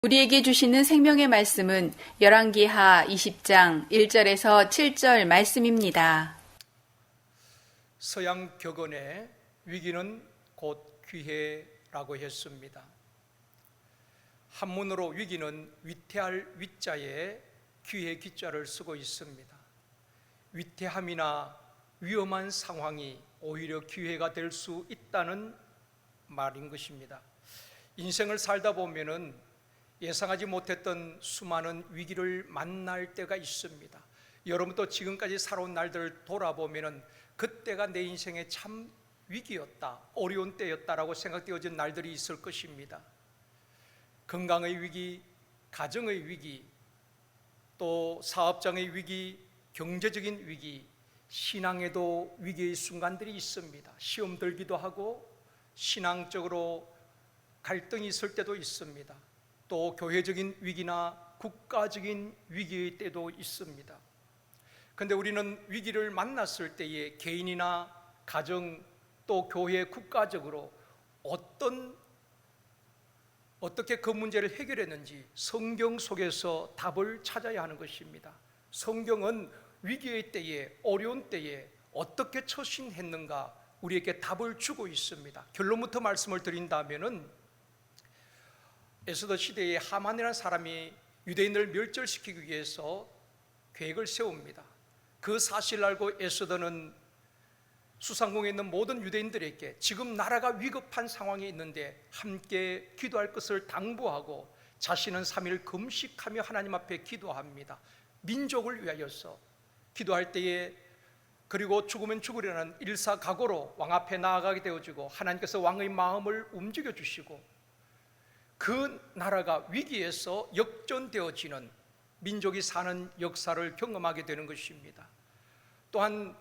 우리에게 주시는 생명의 말씀은 열왕기하 20장 1절에서 7절 말씀입니다. 서양 격언에 위기는 곧 기회라고 했습니다. 한문으로 위기는 위태할 위자에 기회 기자를 쓰고 있습니다. 위태함이나 위험한 상황이 오히려 기회가 될 수 있다는 말인 것입니다. 인생을 살다 보면은 예상하지 못했던 수많은 위기를 만날 때가 있습니다. 여러분도 지금까지 살아온 날들을 돌아보면 그때가 내 인생의 참 위기였다, 어려운 때였다라고 생각되어진 날들이 있을 것입니다. 건강의 위기, 가정의 위기, 또 사업장의 위기, 경제적인 위기, 신앙에도 위기의 순간들이 있습니다. 시험 들기도 하고 신앙적으로 갈등이 있을 때도 있습니다. 또 교회적인 위기나 국가적인 위기의 때도 있습니다. 그런데 우리는 위기를 만났을 때에 개인이나 가정 또 교회 국가적으로 어떻게 그 문제를 해결했는지 성경 속에서 답을 찾아야 하는 것입니다. 성경은 위기의 때에, 어려운 때에 어떻게 처신했는가 우리에게 답을 주고 있습니다. 결론부터 말씀을 드린다면은 에스더 시대에 하만이라는 사람이 유대인을 멸절시키기 위해서 계획을 세웁니다. 그 사실을 알고 에스더는 수상궁에 있는 모든 유대인들에게 지금 나라가 위급한 상황에 있는데 함께 기도할 것을 당부하고 자신은 3일 금식하며 하나님 앞에 기도합니다. 민족을 위하여서 기도할 때에, 그리고 죽으면 죽으려는 일사각오로 왕 앞에 나아가게 되어지고 하나님께서 왕의 마음을 움직여 주시고 그 나라가 위기에서 역전되어지는, 민족이 사는 역사를 경험하게 되는 것입니다. 또한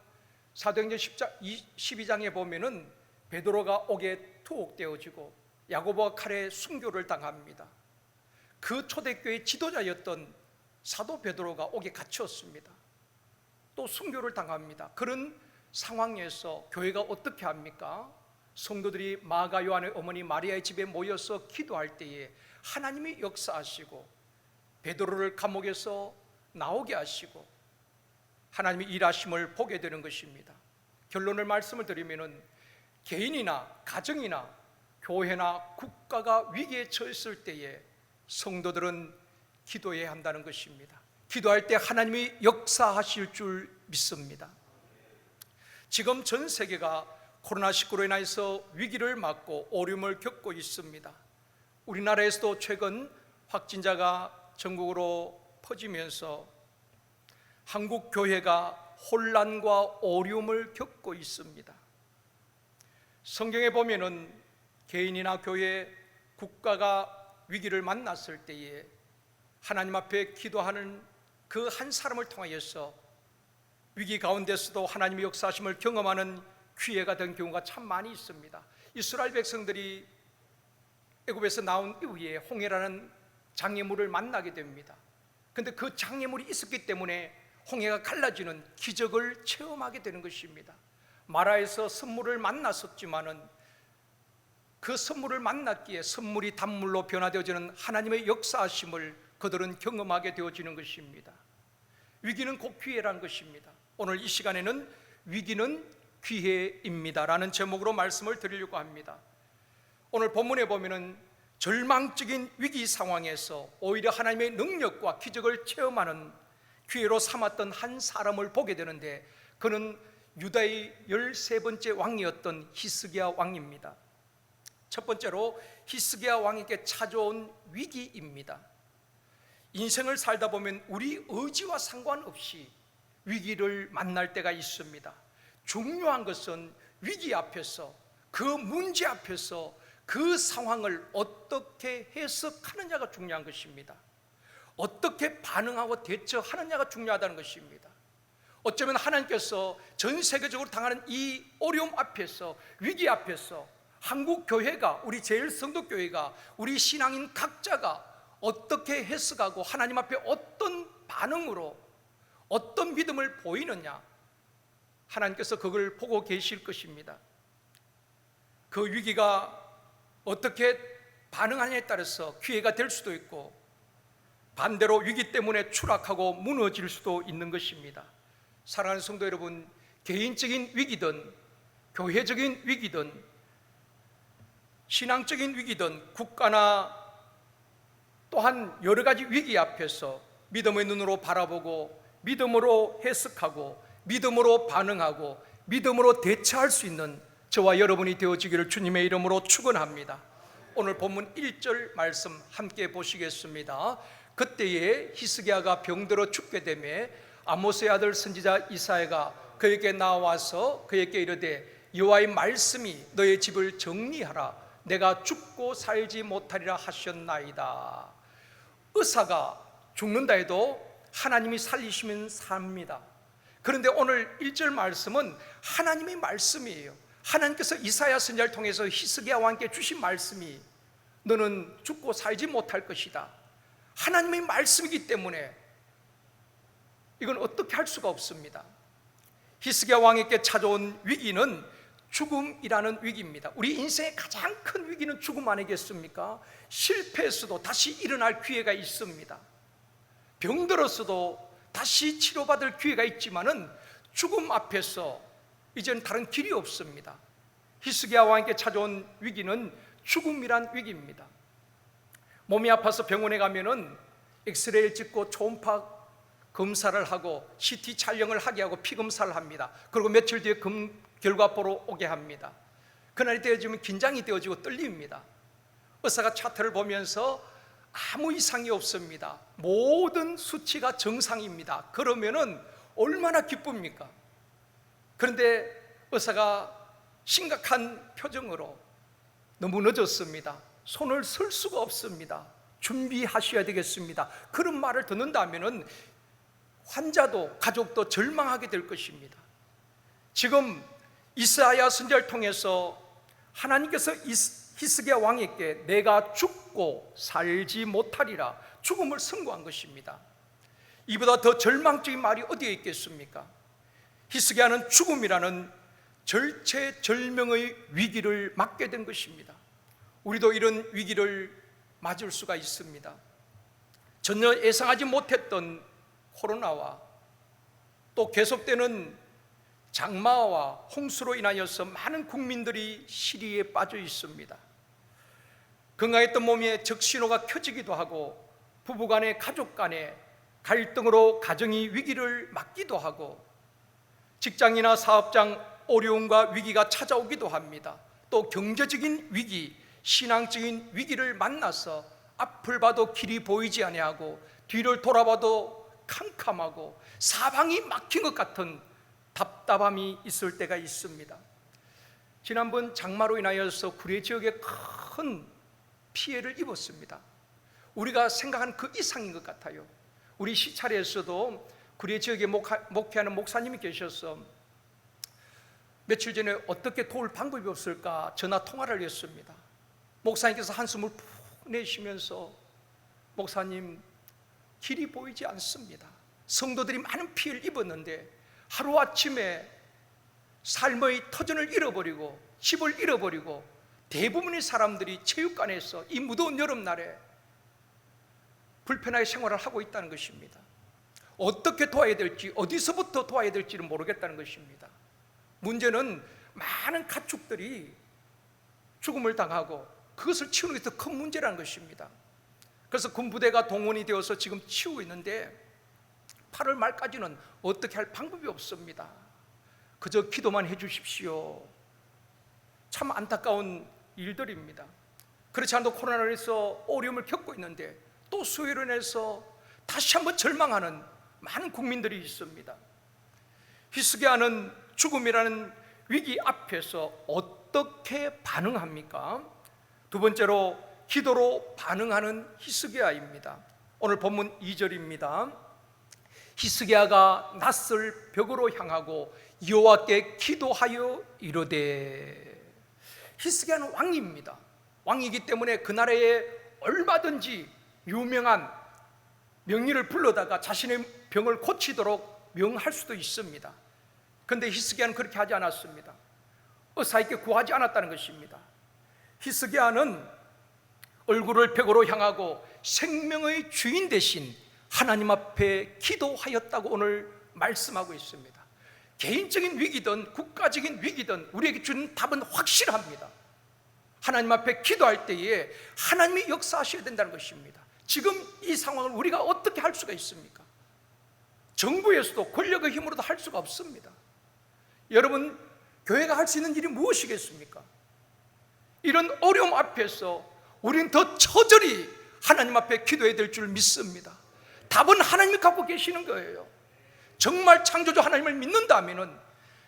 사도행전 12장에 보면은 베드로가 옥에 투옥되어지고 야고보가 칼에 순교를 당합니다. 그 초대교회 지도자였던 사도 베드로가 옥에 갇혔습니다. 또 순교를 당합니다. 그런 상황에서 교회가 어떻게 합니까? 성도들이 마가 요한의 어머니 마리아의 집에 모여서 기도할 때에 하나님이 역사하시고 베드로를 감옥에서 나오게 하시고 하나님이 일하심을 보게 되는 것입니다. 결론을 말씀을 드리면은 개인이나 가정이나 교회나 국가가 위기에 처했을 때에 성도들은 기도해야 한다는 것입니다. 기도할 때 하나님이 역사하실 줄 믿습니다. 지금 전 세계가 코로나19로 인해서 위기를 맞고 어려움을 겪고 있습니다. 우리나라에서도 최근 확진자가 전국으로 퍼지면서 한국 교회가 혼란과 어려움을 겪고 있습니다. 성경에 보면은 개인이나 교회, 국가가 위기를 만났을 때에 하나님 앞에 기도하는 그 한 사람을 통하여서 위기 가운데서도 하나님의 역사하심을 경험하는 기회가 된 경우가 참 많이 있습니다. 이스라엘 백성들이 애굽에서 나온 이후에 홍해라는 장애물을 만나게 됩니다. 그런데 그 장애물이 있었기 때문에 홍해가 갈라지는 기적을 체험하게 되는 것입니다. 마라에서 선물을 만났었지만은 그 선물을 만났기에 선물이 단물로 변화되어지는 하나님의 역사하심을 그들은 경험하게 되어지는 것입니다. 위기는 곧 기회라는 것입니다. 오늘 이 시간에는 위기는 기회입니다 라는 제목으로 말씀을 드리려고 합니다. 오늘 본문에 보면은 절망적인 위기 상황에서 오히려 하나님의 능력과 기적을 체험하는 기회로 삼았던 한 사람을 보게 되는데, 그는 유다의 13번째 왕이었던 히스기야 왕입니다. 첫 번째로 히스기야 왕에게 찾아온 위기입니다. 인생을 살다 보면 우리 의지와 상관없이 위기를 만날 때가 있습니다. 중요한 것은 위기 앞에서, 그 문제 앞에서 그 상황을 어떻게 해석하느냐가 중요한 것입니다. 어떻게 반응하고 대처하느냐가 중요하다는 것입니다. 어쩌면 하나님께서 전 세계적으로 당하는 이 어려움 앞에서, 위기 앞에서 한국 교회가, 우리 제일성도교회가, 우리 신앙인 각자가 어떻게 해석하고 하나님 앞에 어떤 반응으로 어떤 믿음을 보이느냐, 하나님께서 그걸 보고 계실 것입니다. 그 위기가 어떻게 반응하느냐에 따라서 기회가 될 수도 있고 반대로 위기 때문에 추락하고 무너질 수도 있는 것입니다. 사랑하는 성도 여러분, 개인적인 위기든 교회적인 위기든 신앙적인 위기든 국가나 또한 여러 가지 위기 앞에서 믿음의 눈으로 바라보고 믿음으로 해석하고 믿음으로 반응하고 믿음으로 대처할 수 있는 저와 여러분이 되어지기를 주님의 이름으로 축원합니다. 오늘 본문 1절 말씀 함께 보시겠습니다. 그때에 히스기야가 병들어 죽게 되매 아모스의 아들 선지자 이사야가 그에게 나와서 그에게 이르되 여호와의 말씀이 너의 집을 정리하라 내가 죽고 살지 못하리라 하셨나이다. 의사가 죽는다 해도 하나님이 살리시면 삽니다. 그런데 오늘 1절 말씀은 하나님의 말씀이에요. 하나님께서 이사야 선지자를 통해서 히스기야 왕께 주신 말씀이 너는 죽고 살지 못할 것이다. 하나님의 말씀이기 때문에 이건 어떻게 할 수가 없습니다. 히스기야 왕에게 찾아온 위기는 죽음이라는 위기입니다. 우리 인생의 가장 큰 위기는 죽음 아니겠습니까? 실패했어도 다시 일어날 기회가 있습니다. 병들었어도 다시 치료받을 기회가 있지만은 죽음 앞에서 이제는 다른 길이 없습니다. 히스기야 왕에게 찾아온 위기는 죽음이란 위기입니다. 몸이 아파서 병원에 가면은 엑스레이를 찍고 초음파 검사를 하고 CT 촬영을 하게 하고 피 검사를 합니다. 그리고 며칠 뒤에 결과 보러 오게 합니다. 그날이 되어지면 긴장이 되어지고 떨립니다. 의사가 차트를 보면서 아무 이상이 없습니다. 모든 수치가 정상입니다. 그러면은 얼마나 기쁩니까? 그런데 의사가 심각한 표정으로 너무 늦었습니다. 손을 쓸 수가 없습니다. 준비하셔야 되겠습니다. 그런 말을 듣는다면은 환자도 가족도 절망하게 될 것입니다. 지금 이사야 선지자를 통해서 하나님께서 히스기야 왕에게 내가 죽고 살지 못하리라 죽음을 선고한 것입니다. 이보다 더 절망적인 말이 어디에 있겠습니까? 히스기야는 죽음이라는 절체절명의 위기를 맞게 된 것입니다. 우리도 이런 위기를 맞을 수가 있습니다. 전혀 예상하지 못했던 코로나와 또 계속되는 장마와 홍수로 인하여서 많은 국민들이 시리에 빠져 있습니다. 건강했던 몸에 적신호가 켜지기도 하고 부부간에 가족간에 갈등으로 가정이 위기를 맞기도 하고 직장이나 사업장 어려움과 위기가 찾아오기도 합니다. 또 경제적인 위기, 신앙적인 위기를 만나서 앞을 봐도 길이 보이지 아니하고 뒤를 돌아봐도 캄캄하고 사방이 막힌 것 같은 답답함이 있을 때가 있습니다. 지난번 장마로 인하여서 구례 지역에 큰 피해를 입었습니다. 우리가 생각하는 그 이상인 것 같아요. 우리 시찰에서도 구례 지역에 목회하는 목사님이 계셔서 며칠 전에 어떻게 도울 방법이 없을까 전화 통화를 했습니다. 목사님께서 한숨을 푹 내쉬면서 목사님, 길이 보이지 않습니다. 성도들이 많은 피해를 입었는데 하루아침에 삶의 터전을 잃어버리고 집을 잃어버리고 대부분의 사람들이 체육관에서 이 무더운 여름날에 불편하게 생활을 하고 있다는 것입니다. 어떻게 도와야 될지, 어디서부터 도와야 될지를 모르겠다는 것입니다. 문제는 많은 가축들이 죽음을 당하고 그것을 치우는 게 더 큰 문제라는 것입니다. 그래서 군부대가 동원이 되어서 지금 치우고 있는데 8월 말까지는 어떻게 할 방법이 없습니다. 그저 기도만 해 주십시오. 참 안타까운 일들입니다. 그렇지 않아도 코로나로 해서 어려움을 겪고 있는데 또 수요일로 인해서 다시 한번 절망하는 많은 국민들이 있습니다. 히스기야는 죽음이라는 위기 앞에서 어떻게 반응합니까? 두 번째로 기도로 반응하는 히스기야입니다. 오늘 본문 2절입니다. 히스기야가 낯을 벽으로 향하고 여호와께 기도하여 이르되. 히스기야는 왕입니다. 왕이기 때문에 그 나라에 얼마든지 유명한 명의를 불러다가 자신의 병을 고치도록 명할 수도 있습니다. 그런데 히스기야는 그렇게 하지 않았습니다. 의사에게 구하지 않았다는 것입니다. 히스기야는 얼굴을 벽으로 향하고 생명의 주인 대신 하나님 앞에 기도하였다고 오늘 말씀하고 있습니다. 개인적인 위기든 국가적인 위기든 우리에게 주는 답은 확실합니다. 하나님 앞에 기도할 때에 하나님이 역사하셔야 된다는 것입니다. 지금 이 상황을 우리가 어떻게 할 수가 있습니까? 정부에서도 권력의 힘으로도 할 수가 없습니다. 여러분, 교회가 할 수 있는 일이 무엇이겠습니까? 이런 어려움 앞에서 우리는 더 처절히 하나님 앞에 기도해야 될 줄 믿습니다. 답은 하나님이 갖고 계시는 거예요. 정말 창조주 하나님을 믿는다면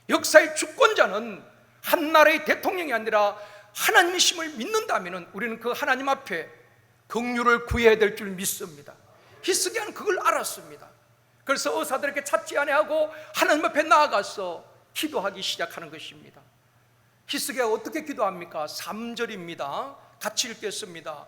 역사의 주권자는 한 나라의 대통령이 아니라 하나님이심을 믿는다면 우리는 그 하나님 앞에 긍휼을 구해야 될 줄 믿습니다. 히스기야는 그걸 알았습니다. 그래서 의사들에게 찾지 아니하고 하나님 앞에 나아가서 기도하기 시작하는 것입니다. 히스기야가 어떻게 기도합니까? 3절입니다. 같이 읽겠습니다.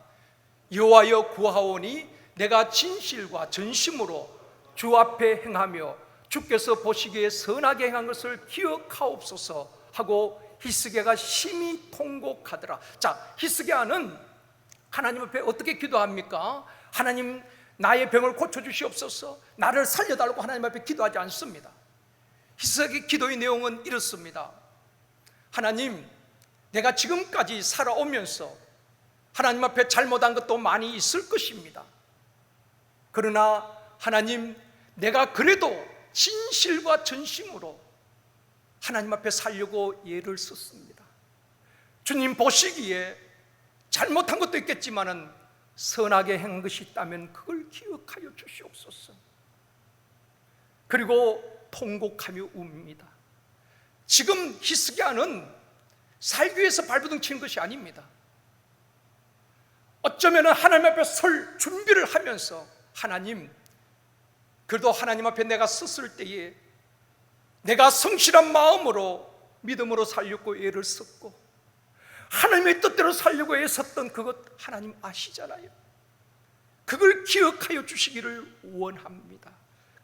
여호와여 구하오니 내가 진실과 전심으로 주 앞에 행하며 주께서 보시기에 선하게 행한 것을 기억하옵소서 하고 히스기야가 심히 통곡하더라. 자, 히스기야는 하나님 앞에 어떻게 기도합니까? 하나님, 나의 병을 고쳐주시옵소서, 나를 살려달라고 하나님 앞에 기도하지 않습니다. 히스기야의 기도의 내용은 이렇습니다. 하나님, 내가 지금까지 살아오면서 하나님 앞에 잘못한 것도 많이 있을 것입니다. 그러나 하나님, 내가 그래도 진실과 전심으로 하나님 앞에 살려고 예를 썼습니다. 주님 보시기에 잘못한 것도 있겠지만은 선하게 행한 것이 있다면 그걸 기억하여 주시옵소서. 그리고 통곡하며 웁니다. 지금 히스기야는 살기 위해서 발버둥 치는 것이 아닙니다. 어쩌면 하나님 앞에 설 준비를 하면서 하나님, 그래도 하나님 앞에 내가 섰을 때에 내가 성실한 마음으로 믿음으로 살려고 애를 썼고 하나님의 뜻대로 살려고 애썼던 그것 하나님 아시잖아요. 그걸 기억하여 주시기를 원합니다.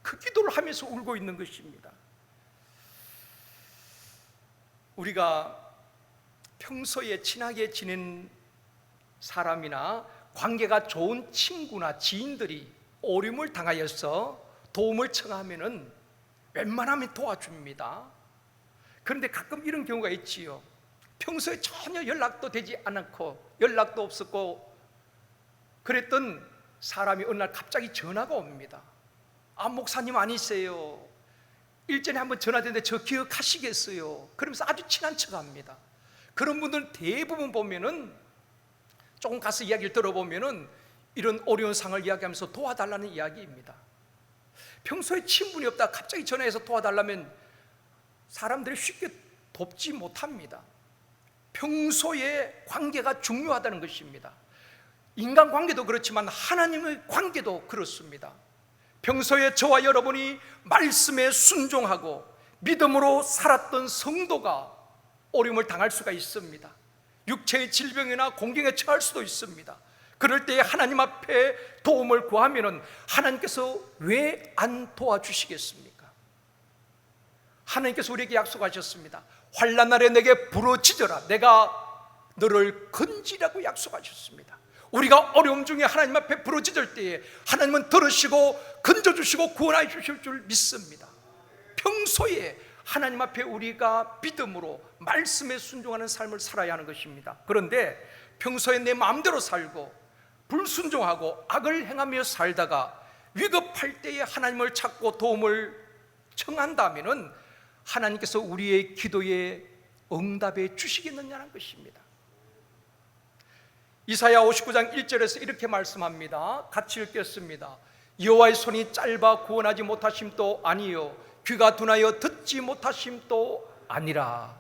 그 기도를 하면서 울고 있는 것입니다. 우리가 평소에 친하게 지낸 사람이나 관계가 좋은 친구나 지인들이 어려움을 당하여서 도움을 청하면은 웬만하면 도와줍니다. 그런데 가끔 이런 경우가 있지요. 평소에 전혀 연락도 되지 않았고 연락도 없었고 그랬던 사람이 어느 날 갑자기 전화가 옵니다. 아, 목사님 아니세요? 일전에 한번 전화됐는데 저 기억하시겠어요? 그러면서 아주 친한 척합니다. 그런 분들은 대부분 보면은 조금 가서 이야기를 들어보면은 이런 어려운 상황을 이야기하면서 도와달라는 이야기입니다. 평소에 친분이 없다 갑자기 전화해서 도와달라면 사람들이 쉽게 돕지 못합니다. 평소에 관계가 중요하다는 것입니다. 인간관계도 그렇지만 하나님의 관계도 그렇습니다. 평소에 저와 여러분이 말씀에 순종하고 믿음으로 살았던 성도가 어려움을 당할 수가 있습니다. 육체의 질병이나 공경에 처할 수도 있습니다. 그럴 때 하나님 앞에 도움을 구하면은 하나님께서 왜 안 도와주시겠습니까? 하나님께서 우리에게 약속하셨습니다. 환난 날에 내게 부르짖어라, 내가 너를 건지라고 약속하셨습니다. 우리가 어려움 중에 하나님 앞에 부르짖을 때에 하나님은 들으시고 건져주시고 구원해 주실 줄 믿습니다. 평소에 하나님 앞에 우리가 믿음으로 말씀에 순종하는 삶을 살아야 하는 것입니다. 그런데 평소에 내 마음대로 살고 불순종하고 악을 행하며 살다가 위급할 때에 하나님을 찾고 도움을 청한다면은 하나님께서 우리의 기도에 응답해 주시겠느냐는 것입니다. 이사야 59장 1절에서 이렇게 말씀합니다. 같이 읽겠습니다. 여호와의 손이 짧아 구원하지 못하심도 아니요 귀가 둔하여 듣지 못하심도 아니라.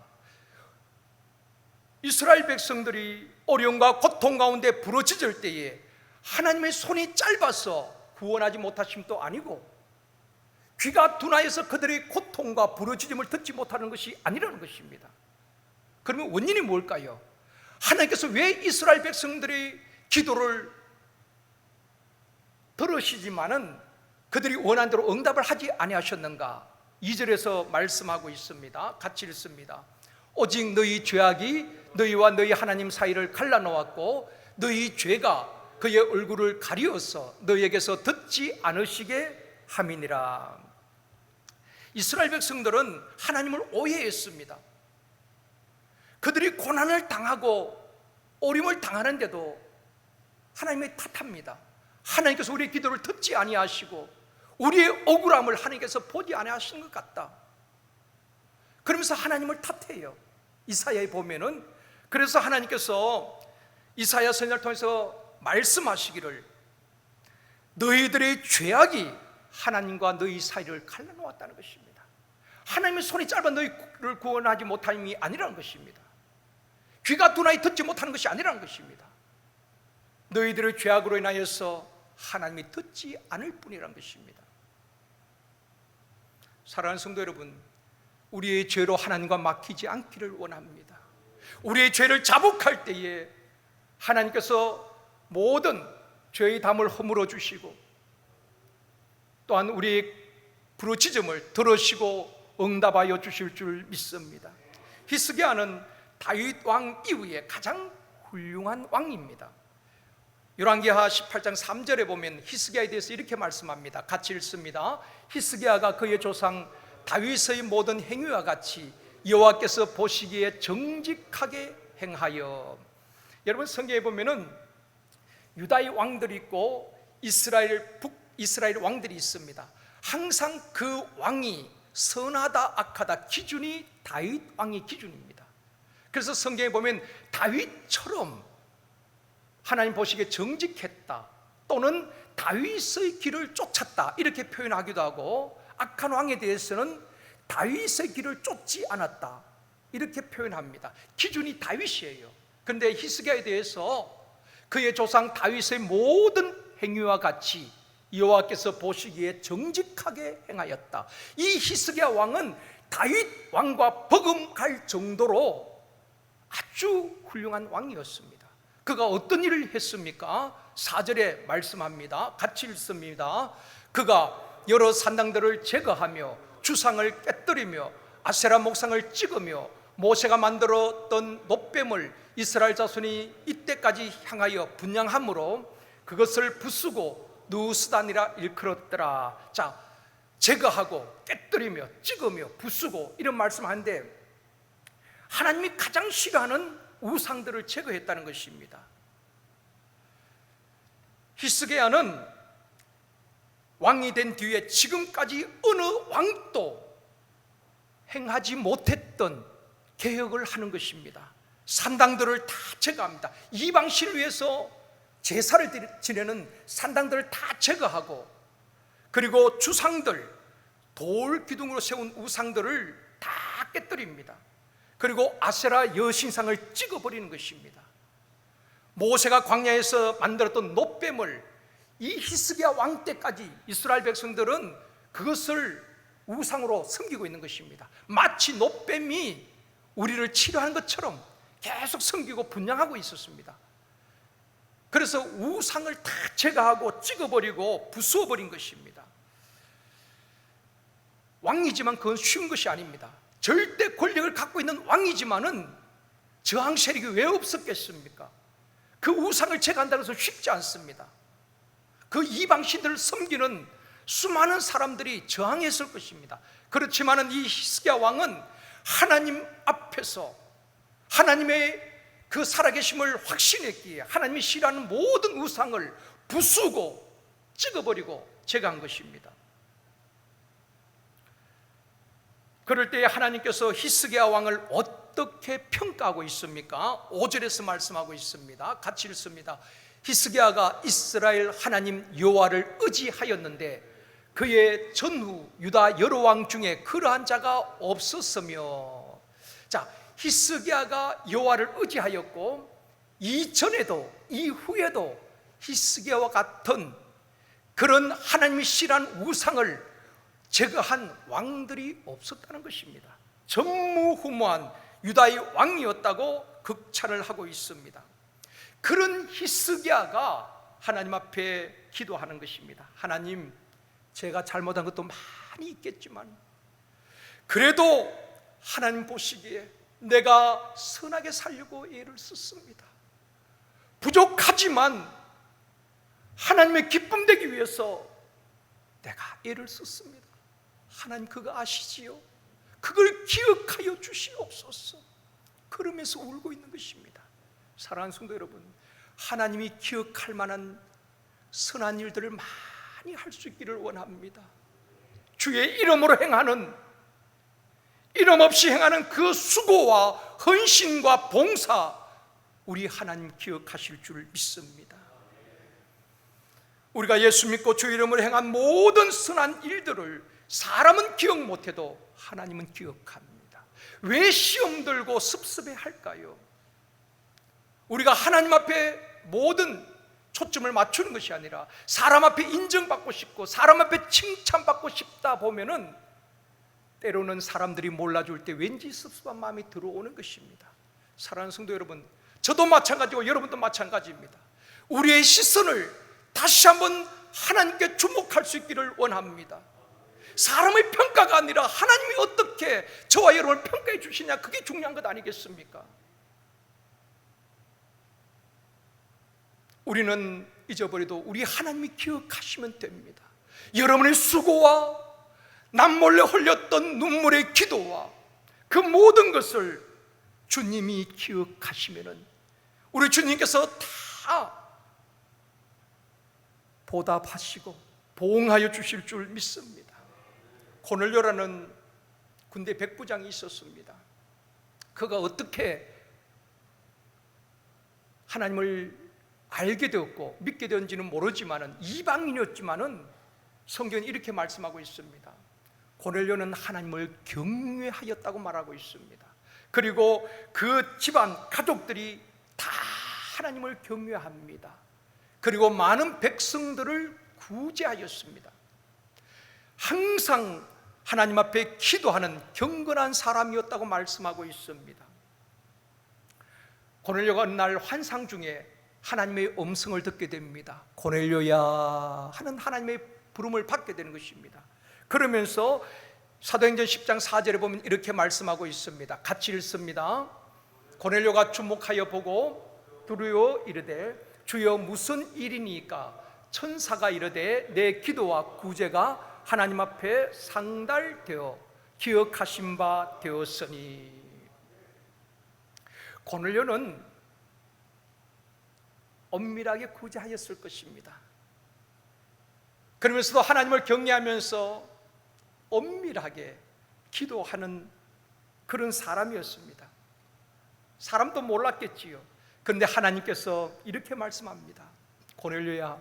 이스라엘 백성들이 어려움과 고통 가운데 부르짖을 때에 하나님의 손이 짧아서 구원하지 못하심도 아니고 귀가 둔하여서 그들의 고통과 부르짖음을 듣지 못하는 것이 아니라는 것입니다. 그러면 원인이 뭘까요? 하나님께서 왜 이스라엘 백성들의 기도를 들으시지만은 그들이 원한 대로 응답을 하지 아니하셨는가? 2절에서 말씀하고 있습니다. 같이 읽습니다. 오직 너희 죄악이 너희와 너희 하나님 사이를 갈라놓았고 너희 죄가 그의 얼굴을 가리어서 너희에게서 듣지 않으시게 함이니라. 이스라엘 백성들은 하나님을 오해했습니다. 그들이 고난을 당하고 어려움을 당하는데도 하나님을 탓합니다. 하나님께서 우리의 기도를 듣지 아니하시고 우리의 억울함을 하나님께서 보지 아니하시는 것 같다. 그러면서 하나님을 탓해요. 이사야에 보면은, 그래서 하나님께서 이사야 선지자를 통해서 말씀하시기를 너희들의 죄악이 하나님과 너희 사이를 갈라놓았다는 것입니다. 하나님의 손이 짧아 너희를 구원하지 못함이 아니라는 것입니다. 귀가 둔하여 듣지 못하는 것이 아니라는 것입니다. 너희들의 죄악으로 인하여서 하나님이 듣지 않을 뿐이라는 것입니다. 사랑하는 성도 여러분, 우리의 죄로 하나님과 막히지 않기를 원합니다. 우리의 죄를 자복할 때에 하나님께서 모든 죄의 담을 허물어 주시고 또한 우리의 부르짖음을 들으시고 응답하여 주실 줄 믿습니다. 히스기야는 다윗 왕 이후에 가장 훌륭한 왕입니다. 열왕기하 18장 3절에 보면 히스기야에 대해서 이렇게 말씀합니다. 같이 읽습니다. 히스기야가 그의 조상 다윗의 모든 행위와 같이 여호와께서 보시기에 정직하게 행하여. 여러분, 성경에 보면은 유다의 왕들이 있고 이스라엘 왕들이 있습니다. 항상 그 왕이 선하다 악하다 기준이 다윗 왕의 기준입니다. 그래서 성경에 보면 다윗처럼 하나님 보시기에 정직했다 또는 다윗의 길을 쫓았다 이렇게 표현하기도 하고, 악한 왕에 대해서는 다윗의 길을 쫓지 않았다 이렇게 표현합니다. 기준이 다윗이에요. 그런데 히스기야에 대해서 그의 조상 다윗의 모든 행위와 같이 여호와께서 보시기에 정직하게 행하였다. 이 히스기야 왕은 다윗 왕과 버금갈 정도로 아주 훌륭한 왕이었습니다. 그가 어떤 일을 했습니까? 4절에 말씀합니다. 같이 읽습니다. 그가 여러 산당들을 제거하며 주상을 깨뜨리며 아세라 목상을 찍으며 모세가 만들었던 놋뱀을 이스라엘 자손이 이때까지 향하여 분향함으로 그것을 부수고 누스단이라 일컬었더라. 자, 제거하고 깨뜨리며 찍으며 부수고 이런 말씀하는데 하나님이 가장 싫어하는 우상들을 제거했다는 것입니다. 히스기야는 왕이 된 뒤에 지금까지 어느 왕도 행하지 못했던 개혁을 하는 것입니다. 산당들을 다 제거합니다. 이방신을 위해서 제사를 지내는 산당들을 다 제거하고, 그리고 주상들, 돌 기둥으로 세운 우상들을 다 깨뜨립니다. 그리고 아세라 여신상을 찍어버리는 것입니다. 모세가 광야에서 만들었던 놋뱀을 이 히스기야 왕 때까지 이스라엘 백성들은 그것을 우상으로 섬기고 있는 것입니다. 마치 놋뱀이 우리를 치료하는 것처럼 계속 섬기고 분양하고 있었습니다. 그래서 우상을 다 제거하고 찍어버리고 부수어버린 것입니다. 왕이지만 그건 쉬운 것이 아닙니다. 절대 권력을 갖고 있는 왕이지만은 저항 세력이 왜 없었겠습니까? 그 우상을 제거한다는 것은 쉽지 않습니다. 그 이방신들을 섬기는 수많은 사람들이 저항했을 것입니다. 그렇지만은 이 히스기야 왕은 하나님 앞에서 하나님의 그 살아계심을 확신했기에 하나님이 싫어하는 모든 우상을 부수고 찍어버리고 제거한 것입니다. 그럴 때 하나님께서 히스기야 왕을 어떻게 평가하고 있습니까? 5절에서 말씀하고 있습니다. 같이 읽습니다. 히스기야가 이스라엘 하나님 여호와를 의지하였는데 그의 전후 유다 여러 왕 중에 그러한 자가 없었으며. 자, 히스기야가 여호와를 의지하였고 이전에도 이후에도 히스기야와 같은 그런 하나님이 싫어하는 우상을 제거한 왕들이 없었다는 것입니다. 전무후무한 유다의 왕이었다고 극찬을 하고 있습니다. 그런 히스기야가 하나님 앞에 기도하는 것입니다. 하나님, 제가 잘못한 것도 많이 있겠지만 그래도 하나님 보시기에 내가 선하게 살려고 애를 썼습니다. 부족하지만 하나님의 기쁨 되기 위해서 내가 애를 썼습니다. 하나님 그거 아시지요? 그걸 기억하여 주시옵소서. 그러면서 울고 있는 것입니다. 사랑하는 성도 여러분, 하나님이 기억할 만한 선한 일들을 많이 할 수 있기를 원합니다. 주의 이름으로 행하는, 이름 없이 행하는 그 수고와 헌신과 봉사, 우리 하나님 기억하실 줄 믿습니다. 우리가 예수 믿고 주 이름으로 행한 모든 선한 일들을 사람은 기억 못해도 하나님은 기억합니다. 왜 시험 들고 섭섭해 할까요? 우리가 하나님 앞에 모든 초점을 맞추는 것이 아니라 사람 앞에 인정받고 싶고 사람 앞에 칭찬받고 싶다 보면은 때로는 사람들이 몰라줄 때 왠지 섭섭한 마음이 들어오는 것입니다. 사랑하는 성도 여러분, 저도 마찬가지고 여러분도 마찬가지입니다. 우리의 시선을 다시 한번 하나님께 주목할 수 있기를 원합니다. 사람의 평가가 아니라 하나님이 어떻게 저와 여러분을 평가해 주시냐, 그게 중요한 것 아니겠습니까? 우리는 잊어버려도 우리 하나님이 기억하시면 됩니다. 여러분의 수고와 남몰래 흘렸던 눈물의 기도와 그 모든 것을 주님이 기억하시면은 우리 주님께서 다 보답하시고 보응하여 주실 줄 믿습니다. 고넬료라는 군대 백부장이 있었습니다. 그가 어떻게 하나님을 알게 되었고 믿게 되었는지는 모르지만은 이방인이었지만은 성경이 이렇게 말씀하고 있습니다. 고넬료는 하나님을 경외하였다고 말하고 있습니다. 그리고 그 집안 가족들이 다 하나님을 경외합니다. 그리고 많은 백성들을 구제하였습니다. 항상 하나님 앞에 기도하는 경건한 사람이었다고 말씀하고 있습니다. 고넬료가 어느 날 환상 중에 하나님의 음성을 듣게 됩니다. 고넬료야 하는 하나님의 부름을 받게 되는 것입니다. 그러면서 사도행전 10장 4절에 보면 이렇게 말씀하고 있습니다. 같이 읽습니다. 고넬료가 주목하여 보고 두려워 이르되 주여 무슨 일이니까? 천사가 이르되 내 기도와 구제가 하나님 앞에 상달되어 기억하신 바 되었으니. 고넬료는 엄밀하게 구제하였을 것입니다. 그러면서도 하나님을 경외하면서 엄밀하게 기도하는 그런 사람이었습니다. 사람도 몰랐겠지요. 그런데 하나님께서 이렇게 말씀합니다. 고넬료야,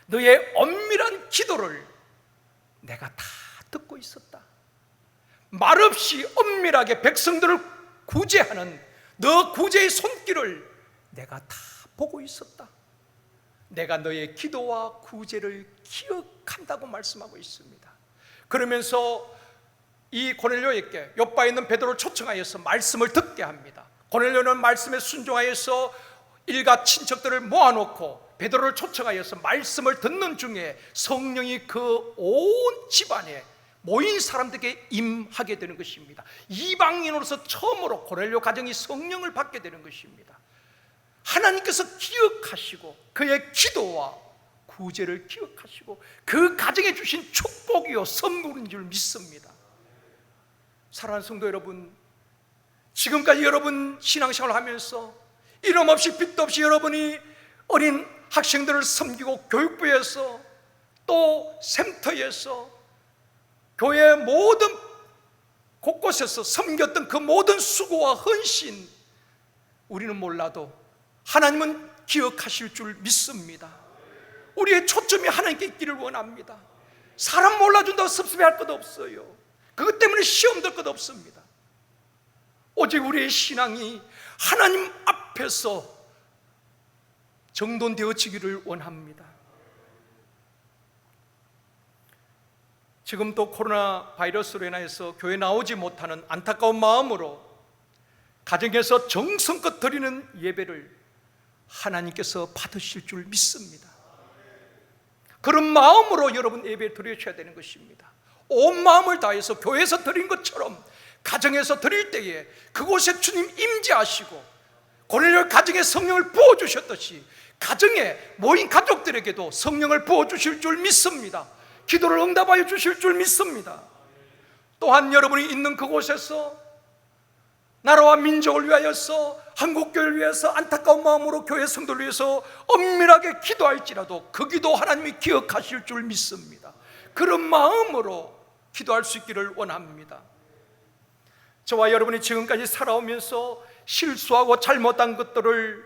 너의 엄밀한 기도를 내가 다 듣고 있었다. 말없이 엄밀하게 백성들을 구제하는 너 구제의 손길을 내가 다 보고 있었다. 내가 너의 기도와 구제를 기억한다고 말씀하고 있습니다. 그러면서 이 고넬료에게 요바에 있는 베드로를 초청하여서 말씀을 듣게 합니다. 고넬료는 말씀에 순종하여서 일가 친척들을 모아놓고 베드로를 초청하여서 말씀을 듣는 중에 성령이 그 온 집안에 모인 사람들에게 임하게 되는 것입니다. 이방인으로서 처음으로 고넬료 가정이 성령을 받게 되는 것입니다. 하나님께서 기억하시고 그의 기도와 구제를 기억하시고 그 가정에 주신 축복이요 선물인 줄 믿습니다. 사랑하는 성도 여러분, 지금까지 여러분 신앙생활을 하면서 이름 없이 빚도 없이 여러분이 어린 학생들을 섬기고 교육부에서 또 센터에서 교회 모든 곳곳에서 섬겼던 그 모든 수고와 헌신, 우리는 몰라도 하나님은 기억하실 줄 믿습니다. 우리의 초점이 하나님께 있기를 원합니다. 사람 몰라준다고 섭섭해할 것 없어요. 그것 때문에 시험 들 것 없습니다. 오직 우리의 신앙이 하나님 앞에서 정돈되어지기를 원합니다. 지금 또 코로나 바이러스로 인해서 교회 나오지 못하는 안타까운 마음으로 가정에서 정성껏 드리는 예배를 하나님께서 받으실 줄 믿습니다. 그런 마음으로 여러분 예배 드려셔야 되는 것입니다. 온 마음을 다해서 교회에서 드린 것처럼 가정에서 드릴 때에 그곳에 주님 임재하시고 고넬료 가정에 성령을 부어주셨듯이 가정에 모인 가족들에게도 성령을 부어주실 줄 믿습니다. 기도를 응답하여 주실 줄 믿습니다. 또한 여러분이 있는 그곳에서 나라와 민족을 위하여서 한국교회를 위해서 안타까운 마음으로 교회 성도를 위해서 엄밀하게 기도할지라도 그 기도 하나님이 기억하실 줄 믿습니다. 그런 마음으로 기도할 수 있기를 원합니다. 저와 여러분이 지금까지 살아오면서 실수하고 잘못한 것들을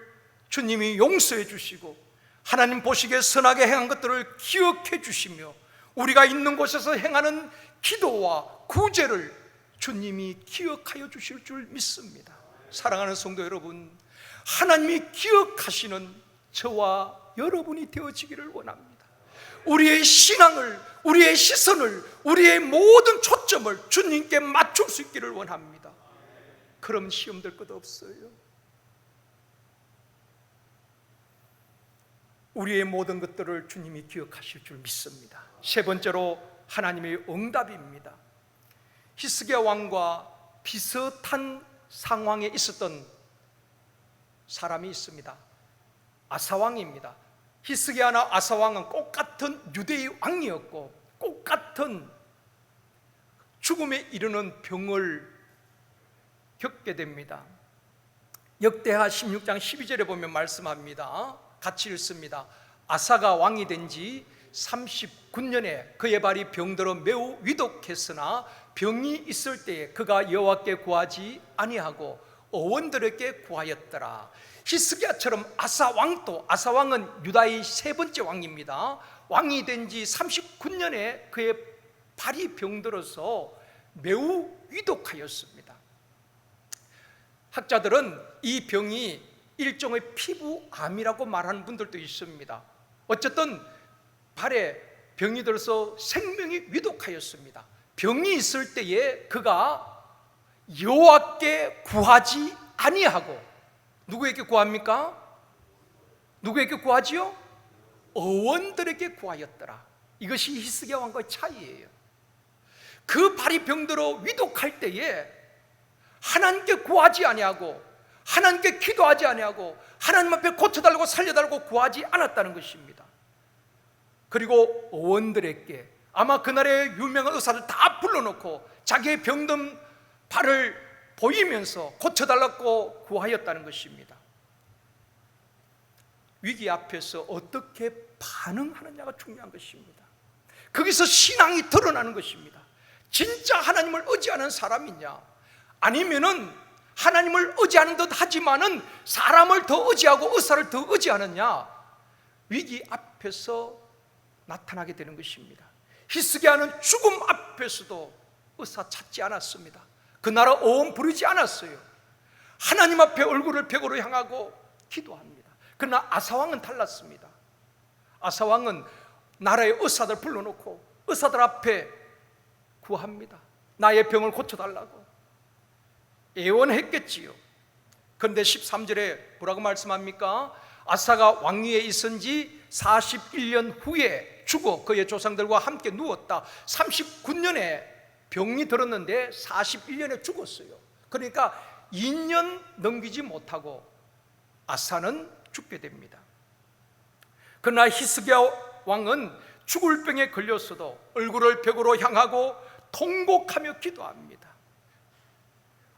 주님이 용서해 주시고 하나님 보시기에 선하게 행한 것들을 기억해 주시며 우리가 있는 곳에서 행하는 기도와 구제를 주님이 기억하여 주실 줄 믿습니다. 사랑하는 성도 여러분, 하나님이 기억하시는 저와 여러분이 되어지기를 원합니다. 우리의 신앙을, 우리의 시선을, 우리의 모든 초점을 주님께 맞출 수 있기를 원합니다. 그럼 시험 될 것 없어요. 우리의 모든 것들을 주님이 기억하실 줄 믿습니다. 세 번째로 하나님의 응답입니다. 히스기야 왕과 비슷한 상황에 있었던 사람이 있습니다. 아사왕입니다. 히스기야나 아사왕은 똑같은 유대의 왕이었고 똑같은 죽음에 이르는 병을 겪게 됩니다. 역대하 16장 12절에 보면 말씀합니다. 같이 읽습니다. 아사가 왕이 된 지 39년에 그의 발이 병들어 매우 위독했으나 병이 있을 때에 그가 여호와께 구하지 아니하고 어원들에게 구하였더라. 히스기야처럼 아사왕도, 아사왕은 유다의 세 번째 왕입니다. 왕이 된 지 39년에 그의 발이 병들어서 매우 위독하였습니다. 학자들은 이 병이 일종의 피부암이라고 말하는 분들도 있습니다. 어쨌든 발에 병이 들어서 생명이 위독하였습니다. 병이 있을 때에 그가 여호와께 구하지 아니하고 누구에게 구합니까? 누구에게 구하지요? 어원들에게 구하였더라. 이것이 히스기야 왕과의 차이예요. 그 발이 병들어 위독할 때에 하나님께 구하지 아니하고 하나님께 기도하지 아니하고 하나님 앞에 고쳐달라고 살려달라고 구하지 않았다는 것입니다. 그리고 어원들에게 아마 그날의 유명한 의사들 다 불러놓고 자기의 병든 발을 보이면서 고쳐달라고 구하였다는 것입니다. 위기 앞에서 어떻게 반응하느냐가 중요한 것입니다. 거기서 신앙이 드러나는 것입니다. 진짜 하나님을 의지하는 사람이냐, 아니면은 하나님을 의지하는 듯 하지만은 사람을 더 의지하고 의사를 더 의지하느냐, 위기 앞에서 나타나게 되는 것입니다. 히스기야는 죽음 앞에서도 의사 찾지 않았습니다. 그 나라 어원 부르지 않았어요. 하나님 앞에 얼굴을 벽으로 향하고 기도합니다. 그러나 아사왕은 달랐습니다. 아사왕은 나라의 의사들 불러놓고 의사들 앞에 구합니다. 나의 병을 고쳐달라고 애원했겠지요. 그런데 13절에 뭐라고 말씀합니까? 아사가 왕위에 있은 지 41년 후에 죽어 그의 조상들과 함께 누웠다. 39년에 병이 들었는데 41년에 죽었어요. 그러니까 2년 넘기지 못하고 아사는 죽게 됩니다. 그러나 히스기야 왕은 죽을 병에 걸렸어도 얼굴을 벽으로 향하고 통곡하며 기도합니다.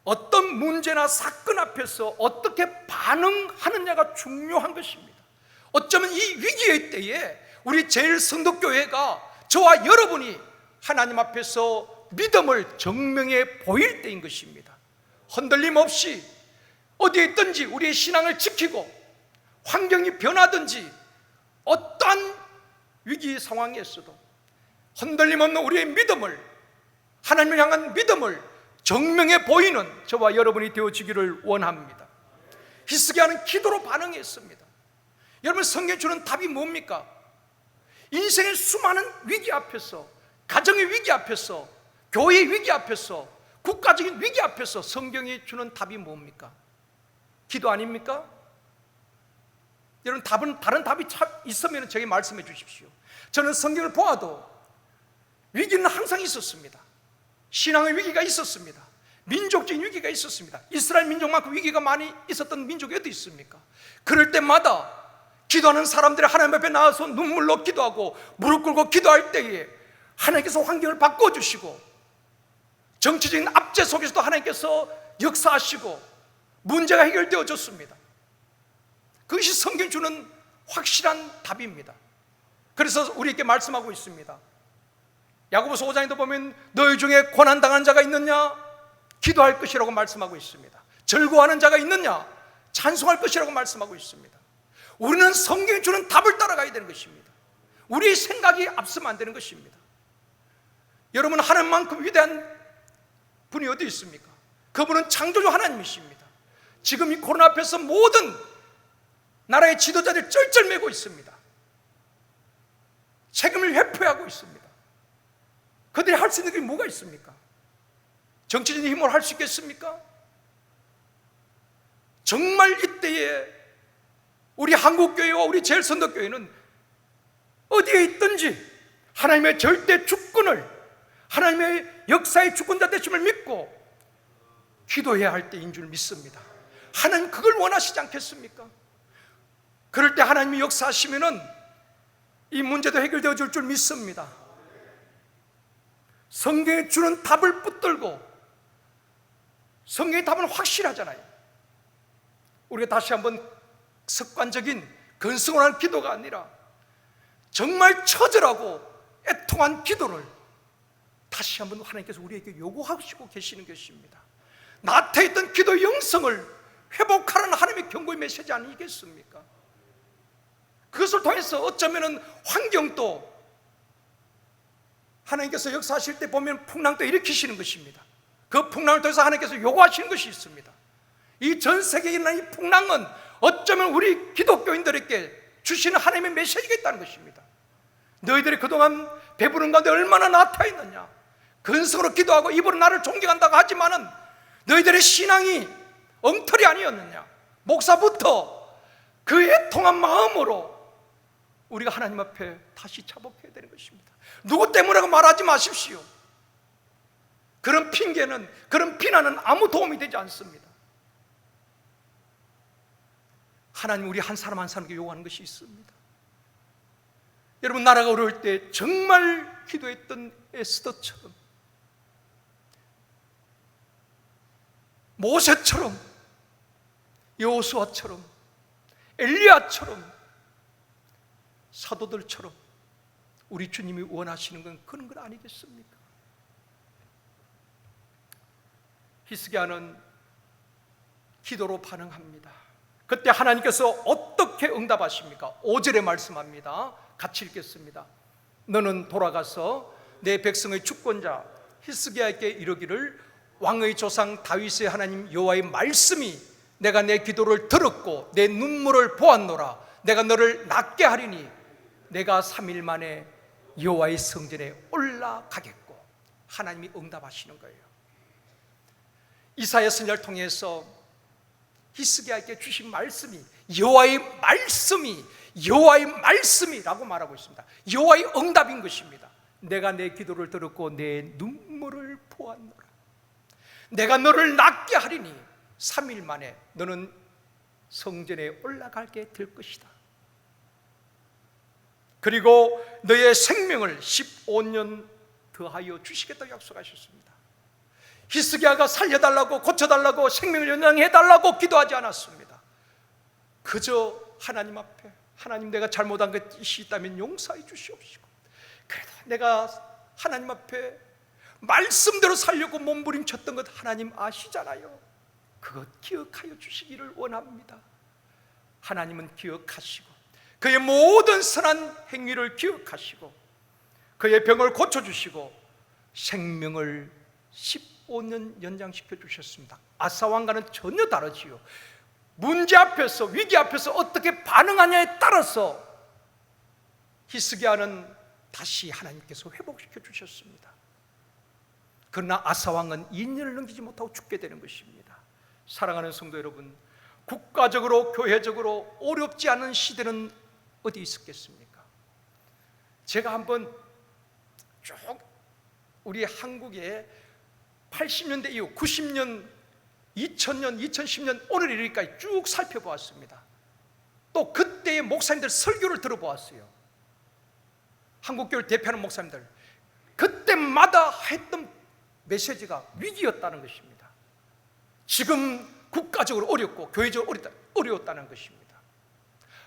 어떤 문제나 사건 앞에서 어떻게 반응하느냐가 중요한 것입니다. 어쩌면 이 위기의 때에 우리 제일성덕교회가 저와 여러분이 하나님 앞에서 믿음을 증명해 보일 때인 것입니다. 흔들림 없이 어디에 있든지 우리의 신앙을 지키고 환경이 변하든지 어떠한 위기 상황에서도 흔들림 없는 우리의 믿음을, 하나님을 향한 믿음을 증명해 보이는 저와 여러분이 되어지기를 원합니다. 히스기야는 기도로 반응했습니다. 여러분, 성경이 주는 답이 뭡니까? 인생의 수많은 위기 앞에서, 가정의 위기 앞에서, 교회의 위기 앞에서, 국가적인 위기 앞에서 성경이 주는 답이 뭡니까? 기도 아닙니까? 여러분, 다른 답이 있으면 저에게 말씀해 주십시오. 저는 성경을 보아도 위기는 항상 있었습니다. 신앙의 위기가 있었습니다. 민족적인 위기가 있었습니다. 이스라엘 민족만큼 위기가 많이 있었던 민족이 어디 있습니까? 그럴 때마다 기도하는 사람들이 하나님 앞에 나와서 눈물로 기도하고 무릎 꿇고 기도할 때에 하나님께서 환경을 바꿔주시고, 정치적인 압제 속에서도 하나님께서 역사하시고 문제가 해결되어졌습니다. 그것이 성경이 주는 확실한 답입니다. 그래서 우리에게 말씀하고 있습니다. 야고보서 5장에도 보면 너희 중에 고난당한 자가 있느냐? 기도할 것이라고 말씀하고 있습니다. 즐거워하는 자가 있느냐? 찬송할 것이라고 말씀하고 있습니다. 우리는 성경이 주는 답을 따라가야 되는 것입니다. 우리의 생각이 앞서면 안 되는 것입니다. 여러분, 하나님만큼 위대한 분이 어디 있습니까? 그분은 창조주 하나님이십니다. 지금 이 코로나 앞에서 모든 나라의 지도자들 쩔쩔매고 있습니다. 책임을 회피하고 있습니다. 그들이 할 수 있는 게 뭐가 있습니까? 정치적인 힘으로 할 수 있겠습니까? 정말 이때에 우리 한국교회와 우리 제일선덕교회는 어디에 있든지 하나님의 절대 주권을, 하나님의 역사의 주권자 되심을 믿고 기도해야 할 때인 줄 믿습니다. 하나님 그걸 원하시지 않겠습니까? 그럴 때 하나님이 역사하시면은 이 문제도 해결되어 줄 줄 믿습니다. 성경에 주는 답을 붙들고, 성경의 답은 확실하잖아요. 우리가 다시 한번 습관적인 근성원한 기도가 아니라 정말 처절하고 애통한 기도를 다시 한번 하나님께서 우리에게 요구하시고 계시는 것입니다. 나태했던 기도의 영성을 회복하라는 하나님의 경고의 메시지 아니겠습니까? 그것을 통해서 어쩌면 환경도 하나님께서 역사하실 때 보면 풍랑도 일으키시는 것입니다. 그 풍랑을 통해서 하나님께서 요구하시는 것이 있습니다. 이 전 세계에 일어난 이 풍랑은 어쩌면 우리 기독교인들에게 주시는 하나님의 메시지가 있다는 것입니다. 너희들이 그동안 배부른 가운데 얼마나 나태했느냐, 근성으로 기도하고 입으로 나를 존경한다고 하지만은 너희들의 신앙이 엉터리 아니었느냐, 목사부터 그 애통한 마음으로 우리가 하나님 앞에 다시 자복해야 되는 것입니다. 누구 때문이라고 말하지 마십시오. 그런 핑계는, 그런 비난은 아무 도움이 되지 않습니다. 하나님 우리 한 사람 한 사람에게 요구하는 것이 있습니다. 여러분, 나라가 어려울 때 정말 기도했던 에스더처럼, 모세처럼, 여호수아처럼, 엘리야처럼, 사도들처럼 우리 주님이 원하시는 건 그런 건 아니겠습니까? 히스기야는 기도로 반응합니다. 그때 하나님께서 어떻게 응답하십니까? 5절에 말씀합니다. 같이 읽겠습니다. 너는 돌아가서 내 백성의 주권자 히스기야에게 이르기를, 왕의 조상 다윗의 하나님 여호와의 말씀이 내가 내 기도를 들었고 내 눈물을 보았노라. 내가 너를 낫게 하리니 내가 3일 만에 여호와의 성전에 올라가겠고. 하나님이 응답하시는 거예요. 이사야 선지자를 통해서 히스기야에게 주신 말씀이 여호와의 말씀이라고 말하고 있습니다. 여호와의 응답인 것입니다. 내가 내 기도를 들었고 내 눈물을 보았노라. 내가 너를 낫게 하리니 3일 만에 너는 성전에 올라가게 될 것이다. 그리고 너의 생명을 15년 더하여 주시겠다고 약속하셨습니다. 히스기야가 살려달라고, 고쳐달라고, 생명을 연장해달라고 기도하지 않았습니다. 그저 하나님 앞에, 하나님 내가 잘못한 것이 있다면 용서해 주시옵시고, 그래도 내가 하나님 앞에 말씀대로 살려고 몸부림쳤던 것 하나님 아시잖아요. 그것 기억하여 주시기를 원합니다. 하나님은 기억하시고 그의 모든 선한 행위를 기억하시고 그의 병을 고쳐주시고 생명을 15년 연장시켜 주셨습니다. 아사왕과는 전혀 다르지요. 문제 앞에서, 위기 앞에서 어떻게 반응하냐에 따라서 히스기야는 다시 하나님께서 회복시켜 주셨습니다. 그러나 아사왕은 2년을 넘기지 못하고 죽게 되는 것입니다. 사랑하는 성도 여러분, 국가적으로 교회적으로 어렵지 않은 시대는 어디 있었겠습니까? 제가 한번 쭉 우리 한국의 80년대 이후 90년, 2000년, 2010년 오늘 이르기까지 쭉 살펴보았습니다. 또 그때의 목사님들 설교를 들어보았어요. 한국교회를 대표하는 목사님들, 그때마다 했던 메시지가 위기였다는 것입니다. 지금 국가적으로 어렵고 교회적으로 어려웠다는 것입니다.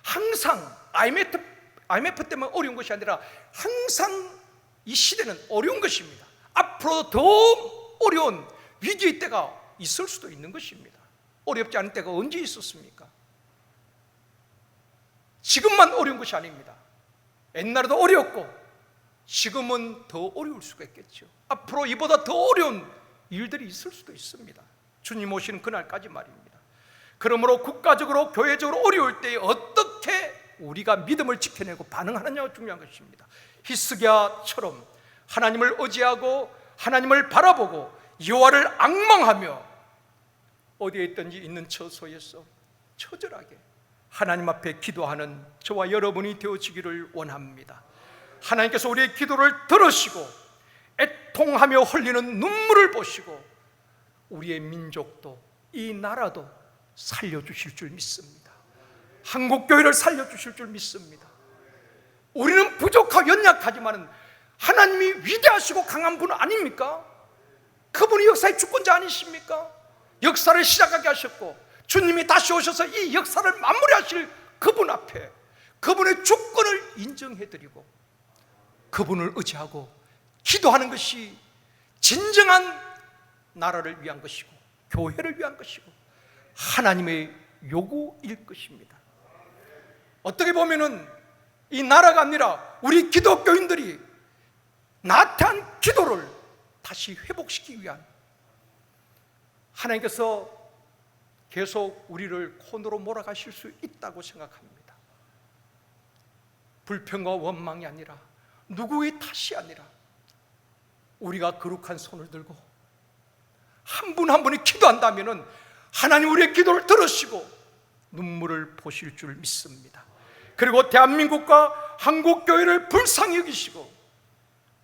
항상 IMF 때문에 어려운 것이 아니라 항상 이 시대는 어려운 것입니다. 앞으로 더 어려운 위기의 때가 있을 수도 있는 것입니다. 어렵지 않은 때가 언제 있었습니까? 지금만 어려운 것이 아닙니다. 옛날에도 어려웠고 지금은 더 어려울 수가 있겠죠. 앞으로 이보다 더 어려운 일들이 있을 수도 있습니다. 주님 오시는 그날까지 말입니다. 그러므로 국가적으로 교회적으로 어려울 때에 어떻게 우리가 믿음을 지켜내고 반응하느냐가 중요한 것입니다. 히스기야처럼 하나님을 의지하고 하나님을 바라보고 여호와를 앙망하며 어디에 있든지 있는 처소에서 처절하게 하나님 앞에 기도하는 저와 여러분이 되어지기를 원합니다. 하나님께서 우리의 기도를 들으시고 애통하며 흘리는 눈물을 보시고 우리의 민족도 이 나라도 살려주실 줄 믿습니다. 한국교회를 살려주실 줄 믿습니다. 우리는 부족하고 연약하지만 하나님이 위대하시고 강한 분 아닙니까? 그분이 역사의 주권자 아니십니까? 역사를 시작하게 하셨고 주님이 다시 오셔서 이 역사를 마무리하실 그분 앞에 그분의 주권을 인정해드리고 그분을 의지하고 기도하는 것이 진정한 나라를 위한 것이고 교회를 위한 것이고 하나님의 요구일 것입니다. 어떻게 보면은 이 나라가 아니라 우리 기독교인들이 나태한 기도를 다시 회복시키기 위한 하나님께서 계속 우리를 코너로 몰아가실 수 있다고 생각합니다. 불평과 원망이 아니라 누구의 탓이 아니라 우리가 거룩한 손을 들고 한 분 한 분이 기도한다면 하나님 우리의 기도를 들으시고 눈물을 보실 줄 믿습니다. 그리고 대한민국과 한국교회를 불쌍히 여기시고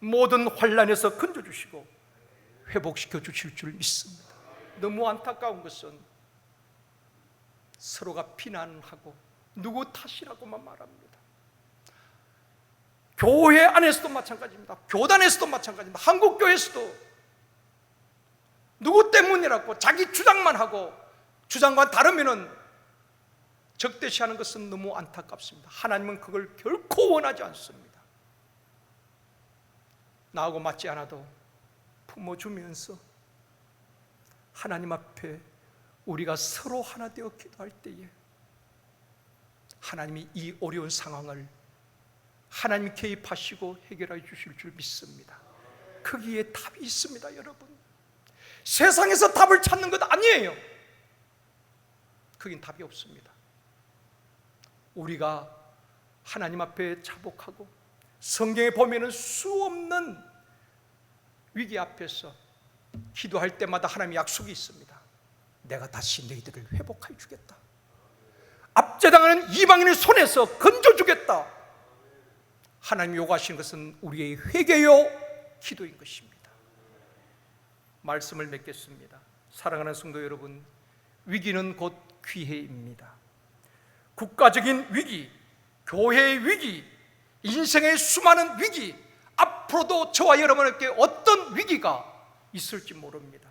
모든 환난에서 건져주시고 회복시켜 주실 줄 믿습니다. 너무 안타까운 것은 서로가 비난하고 누구 탓이라고만 말합니다. 교회 안에서도 마찬가지입니다. 교단에서도 마찬가지입니다. 한국교회에서도 누구 때문이라고 자기 주장만 하고 주장과 다르면은 적대시하는 것은 너무 안타깝습니다. 하나님은 그걸 결코 원하지 않습니다. 나하고 맞지 않아도 품어주면서 하나님 앞에 우리가 서로 하나 되어 기도할 때에 하나님이 이 어려운 상황을 하나님이 개입하시고 해결해 주실 줄 믿습니다. 거기에 답이 있습니다. 여러분, 세상에서 답을 찾는 것 아니에요. 거긴 답이 없습니다. 우리가 하나님 앞에 자복하고 성경에 보면은 수없는 위기 앞에서 기도할 때마다 하나님의 약속이 있습니다. 내가 다시 너희들을 회복해 주겠다. 압제당하는 이방인의 손에서 건져주겠다. 하나님이 요구하시는 것은 우리의 회개요 기도인 것입니다. 말씀을 맺겠습니다. 사랑하는 성도 여러분, 위기는 곧 기회입니다. 국가적인 위기, 교회의 위기, 인생의 수많은 위기, 앞으로도 저와 여러분에게 어떤 위기가 있을지 모릅니다.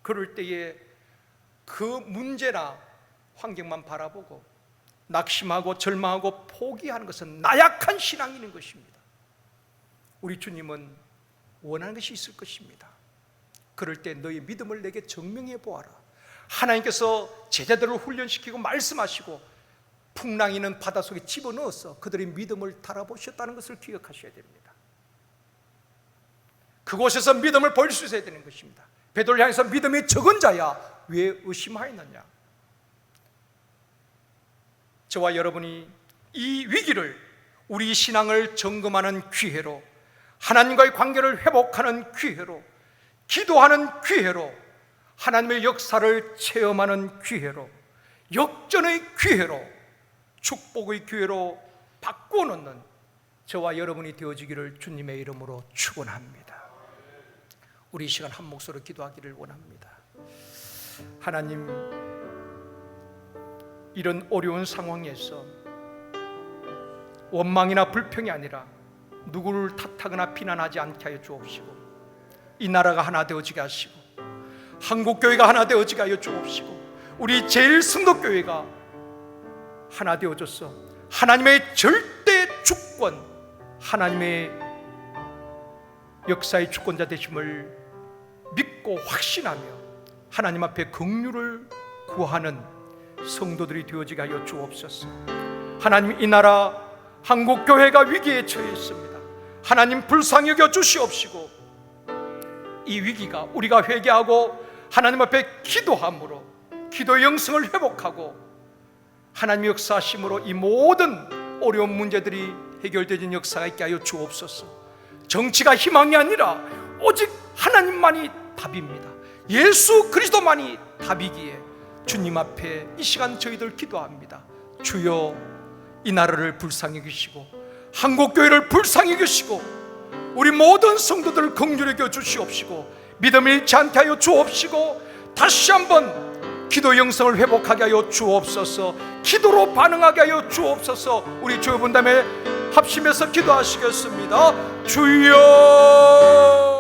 그럴 때에 그 문제나 환경만 바라보고 낙심하고 절망하고 포기하는 것은 나약한 신앙인 것입니다. 우리 주님은 원하는 것이 있을 것입니다. 그럴 때 너희 믿음을 내게 증명해 보아라. 하나님께서 제자들을 훈련시키고 말씀하시고 풍랑이 있는 바다 속에 집어넣어서 그들의 믿음을 달아보셨다는 것을 기억하셔야 됩니다. 그곳에서 믿음을 보일 수 있어야 되는 것입니다. 베드로를 향해서 믿음이 적은 자야 왜 의심하였느냐. 저와 여러분이 이 위기를 우리 신앙을 점검하는 기회로, 하나님과의 관계를 회복하는 기회로, 기도하는 기회로, 하나님의 역사를 체험하는 기회로, 역전의 기회로, 축복의 기회로 바꾸어 놓는 저와 여러분이 되어지기를 주님의 이름으로 축원합니다. 우리 이 시간 한 목소리로 기도하기를 원합니다. 하나님, 이런 어려운 상황에서 원망이나 불평이 아니라 누구를 탓하거나 비난하지 않게 하여 주옵시고, 이 나라가 하나 되어지게 하시고, 한국교회가 하나 되어지게 하여 주옵시고, 우리 제일 성도교회가 하나 되어져서 하나님의 절대 주권, 하나님의 역사의 주권자 되심을 믿고 확신하며 하나님 앞에 긍휼을 구하는 성도들이 되어지게 하여 주옵소서. 하나님, 이 나라 한국교회가 위기에 처해 있습니다. 하나님, 불쌍히 여겨 주시옵시고, 이 위기가 우리가 회개하고 하나님 앞에 기도함으로 기도의 영성을 회복하고 하나님의 역사하심으로 이 모든 어려운 문제들이 해결되는 역사가 있게 하여 주옵소서. 정치가 희망이 아니라 오직 하나님만이 답입니다. 예수 그리스도만이 답이기에 주님 앞에 이 시간 저희들 기도합니다. 주여, 이 나라를 불쌍히 여기시고 한국교회를 불쌍히 여기시고 우리 모든 성도들을 긍휼히 여겨 주시옵시고 믿음을 잃지 않게 하여 주옵시고 다시 한번 기도 영성을 회복하게 하여 주옵소서. 기도로 반응하게 하여 주옵소서. 우리 주여 본담에 합심해서 기도하시겠습니다. 주여.